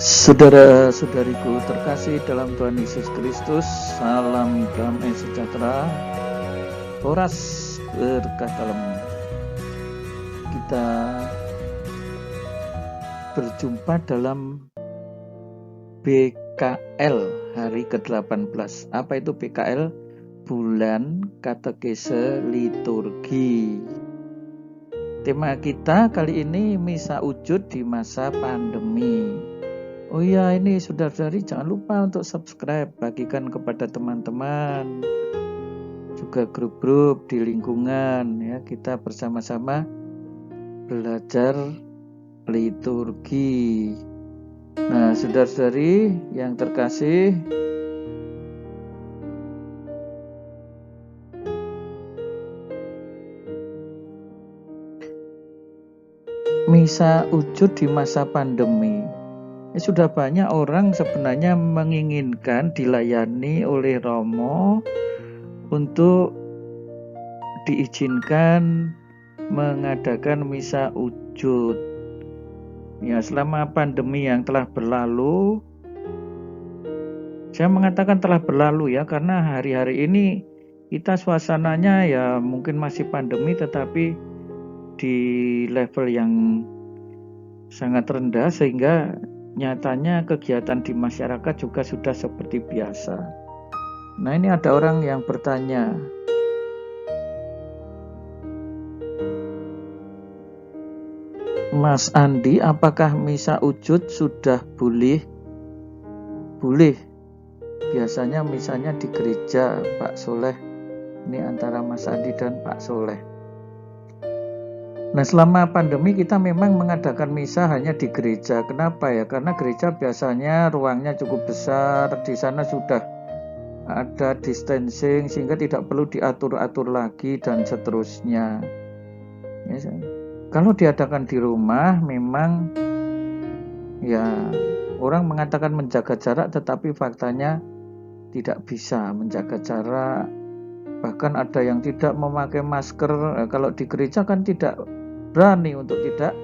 Saudara-saudariku terkasih dalam Tuhan Yesus Kristus, salam damai sejahtera, horas berkah dalam. Kita berjumpa dalam BKL hari ke-18. Apa itu BKL? Bulan Katekese Liturgi. Tema kita kali ini misa wujud di masa pandemi. Oh iya, ini saudara-saudari jangan lupa untuk subscribe, bagikan kepada teman-teman, juga grup-grup di lingkungan ya. Kita bersama-sama belajar liturgi. Nah, saudara-saudari yang terkasih, misa wujud di masa pandemi. Sudah banyak orang sebenarnya menginginkan dilayani oleh Romo untuk diizinkan mengadakan misa wujud. Ya, selama pandemi yang telah berlalu, saya mengatakan telah berlalu ya, karena hari-hari ini kita suasananya ya mungkin masih pandemi, tetapi di level yang sangat rendah, sehingga nyatanya kegiatan di masyarakat juga sudah seperti biasa. Nah, ini ada orang yang bertanya, Mas Andi, apakah misa wujud sudah boleh? Boleh. Biasanya misalnya di gereja, Pak Soleh. Ini antara Mas Andi dan Pak Soleh. Nah, selama pandemi kita memang mengadakan misa hanya di gereja. Kenapa ya? Karena gereja biasanya ruangnya cukup besar, di sana sudah ada distancing sehingga tidak perlu diatur-atur lagi dan seterusnya. Ya, kalau diadakan di rumah memang ya orang mengatakan menjaga jarak, tetapi faktanya tidak bisa menjaga jarak. Bahkan ada yang tidak memakai masker. Kalau di gereja kan tidak berani untuk tidak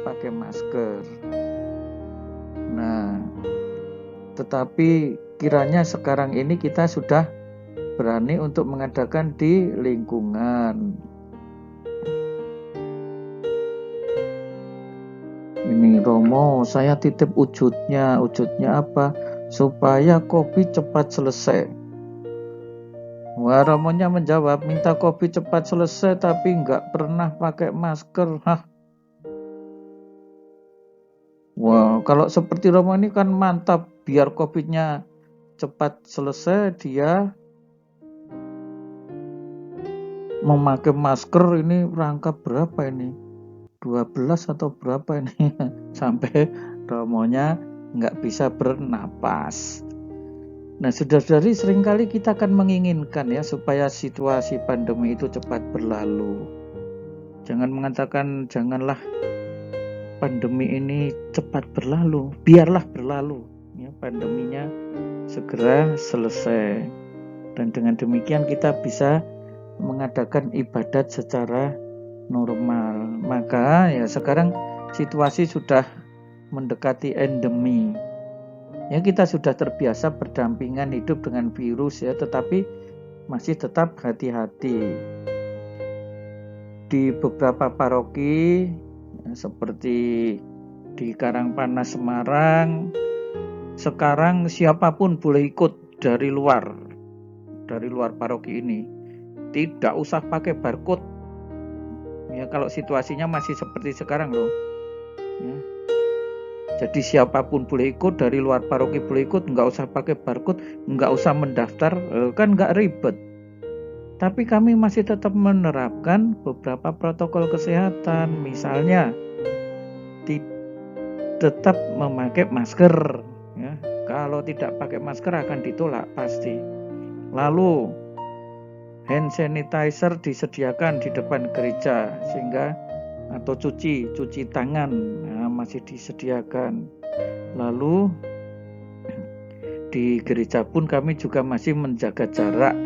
pakai masker. Nah, tetapi kiranya sekarang ini kita sudah berani untuk mengadakan di lingkungan. Ini Romo, saya titip wujudnya. Wujudnya apa? Supaya COVID cepat selesai. Wah, Romonya menjawab, minta COVID cepat selesai tapi nggak pernah pakai masker. Hah? Wah, kalau seperti Romo ini kan mantap. Biar COVID-nya cepat selesai, dia memakai masker. Ini rangka berapa ini? 12 atau berapa ini? Sampai Romonya nggak bisa bernapas. Nah, saudara-saudari, seringkali kita akan menginginkan ya supaya situasi pandemi itu cepat berlalu. Jangan mengatakan janganlah pandemi ini cepat berlalu, biarlah berlalu. Ya, pandeminya segera selesai. Dan dengan demikian kita bisa mengadakan ibadat secara normal. Maka ya sekarang situasi sudah mendekati endemi. Ya, kita sudah terbiasa berdampingan hidup dengan virus ya, tetapi masih tetap hati-hati. Di beberapa paroki ya, seperti di Karangpanas Semarang, sekarang siapapun boleh ikut dari luar paroki ini. Tidak usah pakai barcode. Ya, kalau situasinya masih seperti sekarang loh. Ya. Jadi siapapun boleh ikut, dari luar paroki boleh ikut, nggak usah pakai barcode, nggak usah mendaftar, kan nggak ribet. Tapi kami masih tetap menerapkan beberapa protokol kesehatan, misalnya tetap memakai masker. Ya. Kalau tidak pakai masker akan ditolak pasti. Lalu hand sanitizer disediakan di depan gereja sehingga atau cuci tangan masih disediakan. Lalu di gereja pun kami juga masih menjaga jarak.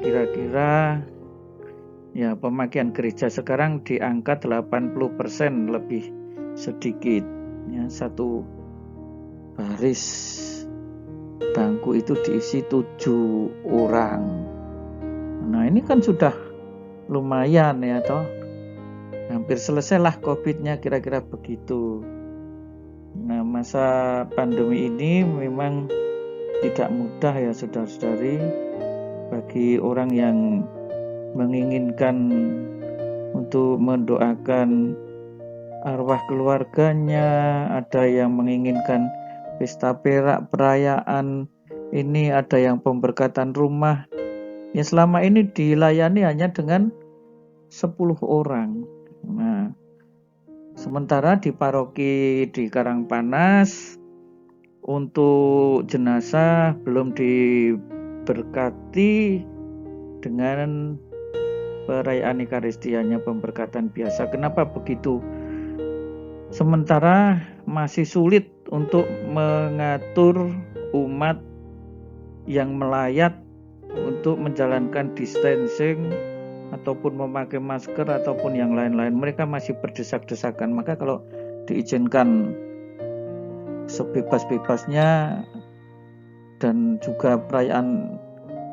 Kira-kira ya pemakaian gereja sekarang di angka 80% lebih sedikit. Ya, satu baris bangku itu diisi 7 orang. Nah ini kan sudah lumayan ya toh, hampir selesailah COVID-nya, kira-kira begitu. Nah masa pandemi ini memang tidak mudah ya saudara-saudari, bagi orang yang menginginkan untuk mendoakan arwah keluarganya, ada yang menginginkan pesta perak perayaan ini, ada yang pemberkatan rumah. Ya selama ini dilayani hanya dengan 10 orang. Nah, sementara di paroki di Karangpanas untuk jenazah belum diberkati dengan perayaan Ekaristianya, pemberkatan biasa. Kenapa begitu? Sementara masih sulit untuk mengatur umat yang melayat untuk menjalankan distancing ataupun memakai masker ataupun yang lain-lain. Mereka masih berdesak-desakan. Maka kalau diizinkan sebebas-bebasnya dan juga perayaan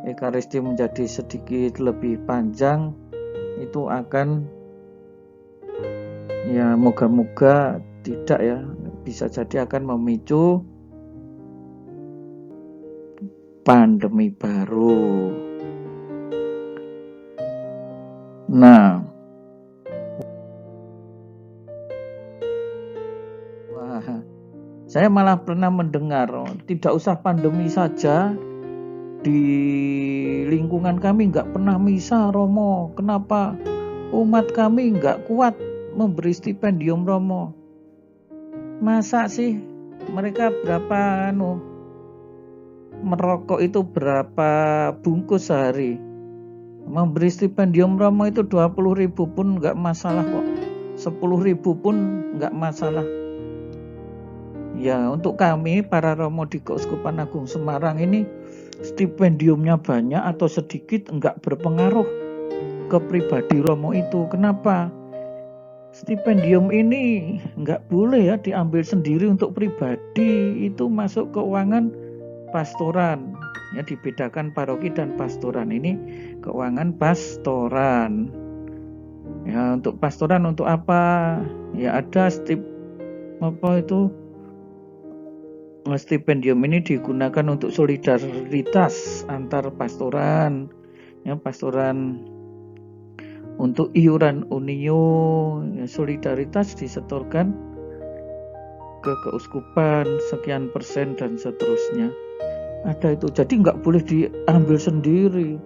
Ekaristi menjadi sedikit lebih panjang, itu akan ya moga-moga tidak ya, bisa jadi akan memicu pandemi baru. Nah, saya malah pernah mendengar, tidak usah pandemi saja, di lingkungan kami nggak pernah misa Romo. Kenapa? Umat kami nggak kuat memberi stipendium Romo. Masa sih mereka berapa merokok itu berapa bungkus sehari? Memberi stipendium Romo itu 20.000 pun nggak masalah kok. 10.000 pun nggak masalah. Ya untuk kami para Romo di Keuskupan Agung Semarang ini, stipendiumnya banyak atau sedikit nggak berpengaruh ke pribadi Romo itu. Kenapa? Stipendium ini nggak boleh ya diambil sendiri untuk pribadi, itu masuk keuangan pastoran. Ya dibedakan paroki dan pastoran, ini keuangan pastoran. Ya untuk pastoran untuk apa? Ya ada stipendium ini digunakan untuk solidaritas antar pastoran. Ya pastoran untuk iuran unio, ya, solidaritas disetorkan ke keuskupan sekian persen dan seterusnya. Ada itu, jadi nggak boleh diambil sendiri.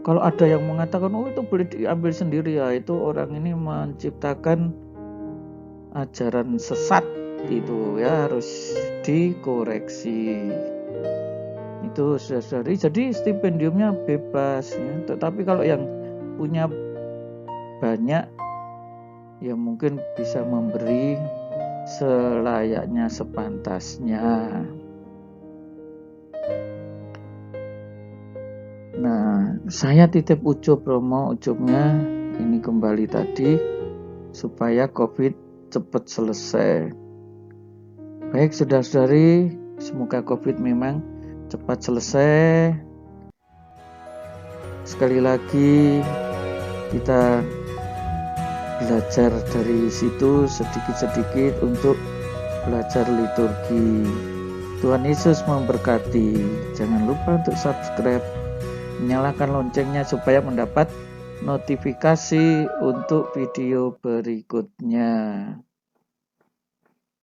Kalau ada yang mengatakan itu boleh diambil sendiri, ya itu orang ini menciptakan ajaran sesat, itu ya harus dikoreksi. Itu saudari, jadi stipendiumnya bebas ya. Tetapi kalau yang punya banyak ya mungkin bisa memberi selayaknya, sepantasnya. Nah, saya titip ujub Romo, ujubnya ini kembali tadi supaya COVID cepat selesai. Baik saudara-saudari, semoga COVID memang cepat selesai. Sekali lagi kita belajar dari situ sedikit-sedikit untuk belajar liturgi. Tuhan Yesus memberkati. Jangan lupa untuk subscribe, nyalakan loncengnya supaya mendapat notifikasi untuk video berikutnya.